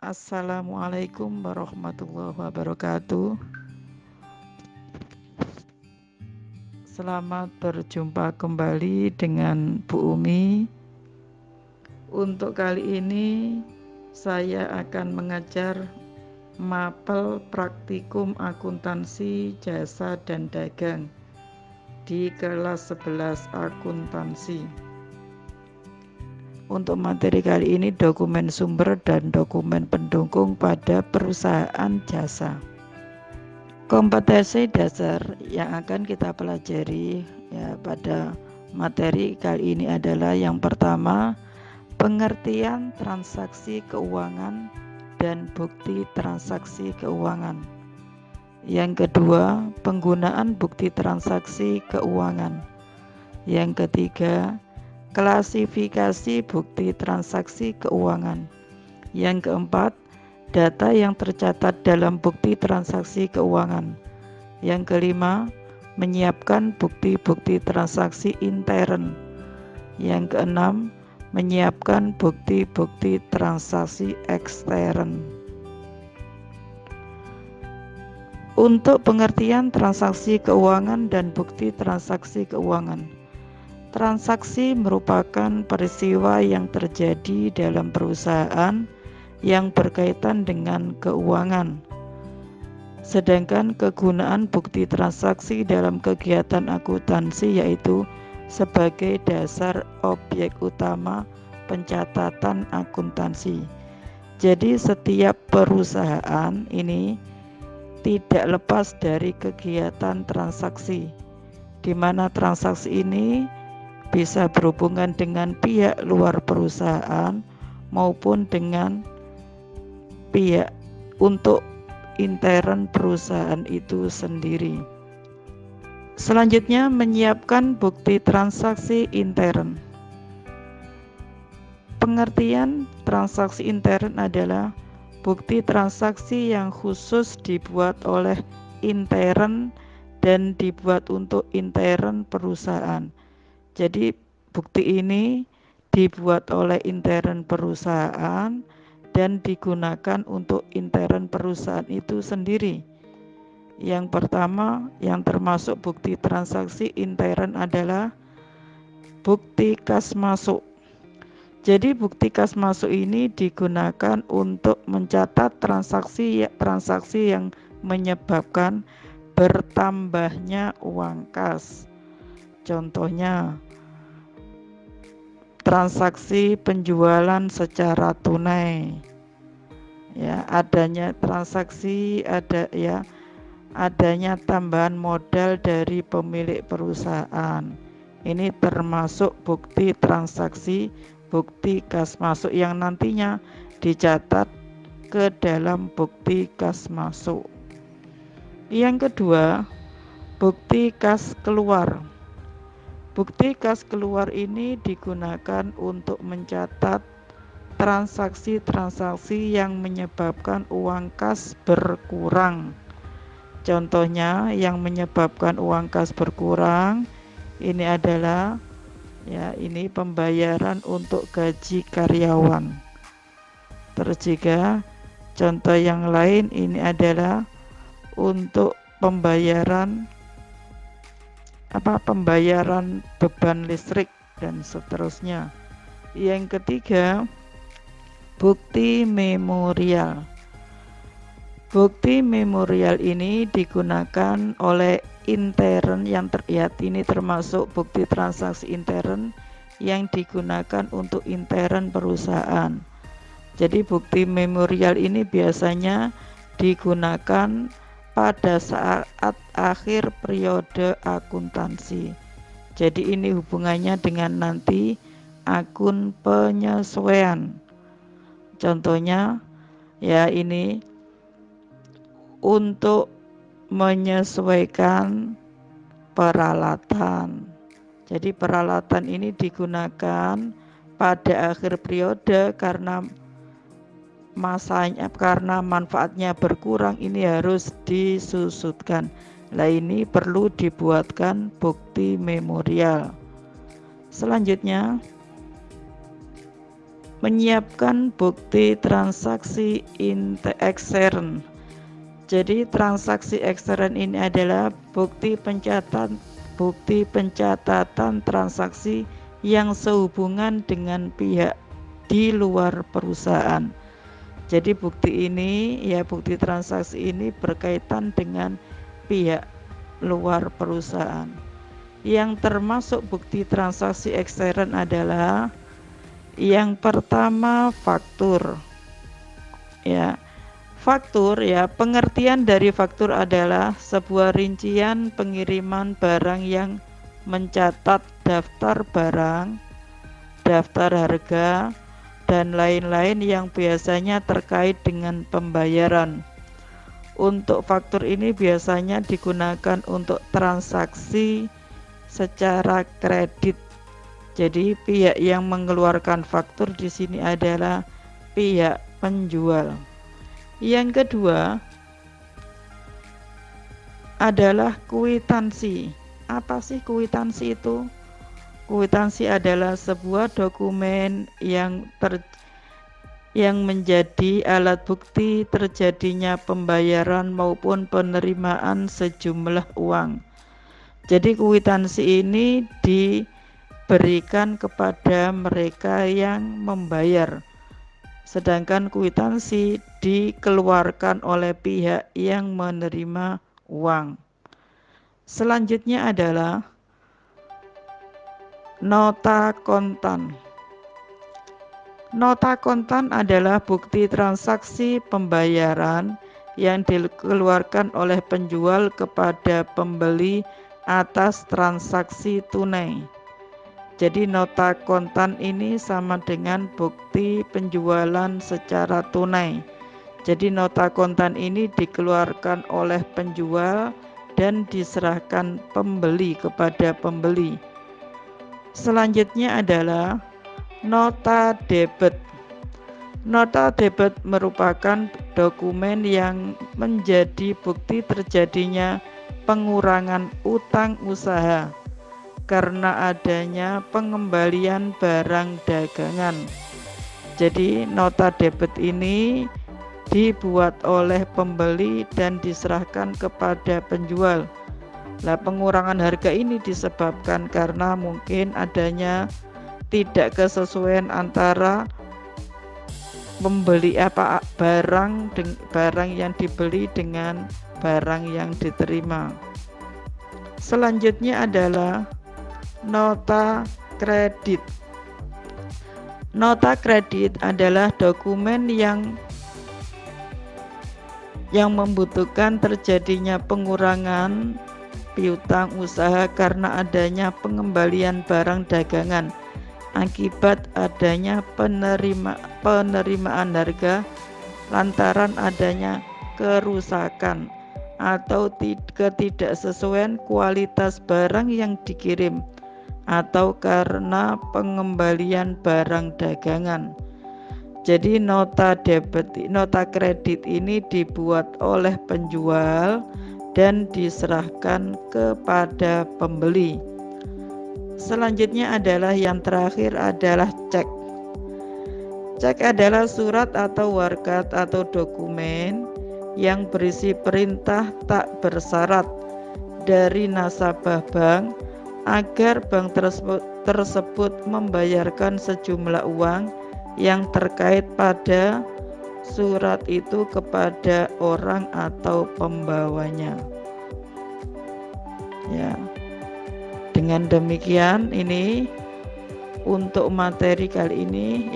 Assalamualaikum warahmatullahi wabarakatuh. Selamat berjumpa kembali dengan Bu Umi. Untuk kali ini saya akan mengajar mapel praktikum akuntansi jasa dan dagang di kelas 11 akuntansi. Untuk materi kali ini dokumen sumber dan dokumen pendukung pada perusahaan jasa. Kompetensi dasar yang akan kita pelajari pada materi kali ini adalah yang pertama, pengertian transaksi keuangan dan bukti transaksi keuangan. Yang kedua, penggunaan bukti transaksi keuangan. Yang ketiga, klasifikasi bukti transaksi keuangan. Yang keempat, data yang tercatat dalam bukti transaksi keuangan. Yang kelima, menyiapkan bukti-bukti transaksi intern. Yang keenam, menyiapkan bukti-bukti transaksi ekstern. Untuk pengertian transaksi keuangan dan bukti transaksi keuangan. Transaksi merupakan peristiwa yang terjadi dalam perusahaan yang berkaitan dengan keuangan. Sedangkan kegunaan bukti transaksi dalam kegiatan akuntansi yaitu sebagai dasar objek utama pencatatan akuntansi. Jadi setiap perusahaan ini tidak lepas dari kegiatan transaksi, di mana transaksi ini bisa berhubungan dengan pihak luar perusahaan maupun dengan pihak untuk intern perusahaan itu sendiri. Selanjutnya, menyiapkan bukti transaksi intern. Pengertian transaksi intern adalah bukti transaksi yang khusus dibuat oleh intern dan dibuat untuk intern perusahaan. Jadi bukti ini dibuat oleh intern perusahaan dan digunakan untuk intern perusahaan itu sendiri. Yang pertama yang termasuk bukti transaksi intern adalah bukti kas masuk. Jadi bukti kas masuk ini digunakan untuk mencatat transaksi yang menyebabkan bertambahnya uang kas. Contohnya, transaksi penjualan secara tunai. Adanya transaksi adanya tambahan modal dari pemilik perusahaan. Ini termasuk bukti transaksi, bukti kas masuk yang nantinya dicatat ke dalam bukti kas masuk. Yang kedua, bukti kas keluar. Bukti kas keluar ini digunakan untuk mencatat transaksi-transaksi yang menyebabkan uang kas berkurang. Contohnya yang menyebabkan uang kas berkurang ini adalah ini pembayaran untuk gaji karyawan. Terus juga contoh yang lain ini adalah untuk pembayaran beban listrik dan seterusnya. Yang ketiga, bukti memorial. Bukti memorial ini digunakan oleh intern yang terlihat. Ini termasuk bukti transaksi intern yang digunakan untuk intern perusahaan. Jadi bukti memorial ini biasanya digunakan pada saat akhir periode akuntansi. Jadi ini hubungannya dengan nanti akun penyesuaian. Contohnya ini untuk menyesuaikan peralatan. Jadi peralatan ini digunakan pada akhir periode karena manfaatnya berkurang, ini harus disusutkan. Nah, ini perlu dibuatkan bukti memorial. Selanjutnya, menyiapkan bukti transaksi ekstern. Jadi transaksi ekstern ini adalah bukti pencatatan transaksi yang sehubungan dengan pihak di luar perusahaan. Jadi bukti transaksi ini berkaitan dengan pihak luar perusahaan. Yang termasuk bukti transaksi ekstern adalah yang pertama faktur. Faktur, pengertian dari faktur adalah sebuah rincian pengiriman barang yang mencatat daftar barang, daftar harga, dan lain-lain yang biasanya terkait dengan pembayaran. Untuk faktur ini biasanya digunakan untuk transaksi secara kredit. Jadi pihak yang mengeluarkan faktur di sini adalah pihak penjual. Yang kedua adalah kwitansi. Apa sih kwitansi itu? Kwitansi adalah sebuah dokumen yang menjadi alat bukti terjadinya pembayaran maupun penerimaan sejumlah uang. Jadi kwitansi ini diberikan kepada mereka yang membayar. Sedangkan kwitansi dikeluarkan oleh pihak yang menerima uang. Selanjutnya adalah nota kontan. Nota kontan adalah bukti transaksi pembayaran yang dikeluarkan oleh penjual kepada pembeli atas transaksi tunai. Jadi nota kontan ini sama dengan bukti penjualan secara tunai. Jadi nota kontan ini dikeluarkan oleh penjual dan diserahkan pembeli kepada pembeli. Selanjutnya adalah nota debit. Nota debit merupakan dokumen yang menjadi bukti terjadinya pengurangan utang usaha karena adanya pengembalian barang dagangan. Jadi nota debit ini dibuat oleh pembeli dan diserahkan kepada penjual. Pengurangan harga ini disebabkan karena mungkin adanya tidak kesesuaian antara membeli barang yang dibeli dengan barang yang diterima. Selanjutnya adalah nota kredit. Nota kredit adalah dokumen yang membutuhkan terjadinya pengurangan piutang usaha karena adanya pengembalian barang dagangan akibat adanya penerimaan harga lantaran adanya kerusakan atau ketidaksesuaian kualitas barang yang dikirim atau karena pengembalian barang dagangan. Jadi nota kredit ini dibuat oleh penjual dan diserahkan kepada pembeli. Selanjutnya adalah yang terakhir adalah cek. Cek adalah surat atau warkat atau dokumen yang berisi perintah tak bersyarat dari nasabah bank agar bank tersebut membayarkan sejumlah uang yang terkait pada surat itu kepada orang atau pembawanya. Dengan demikian ini untuk materi kali ini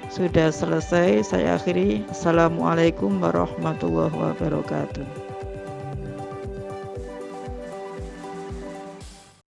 sudah selesai. Saya akhiri. Assalamualaikum warahmatullahi wabarakatuh.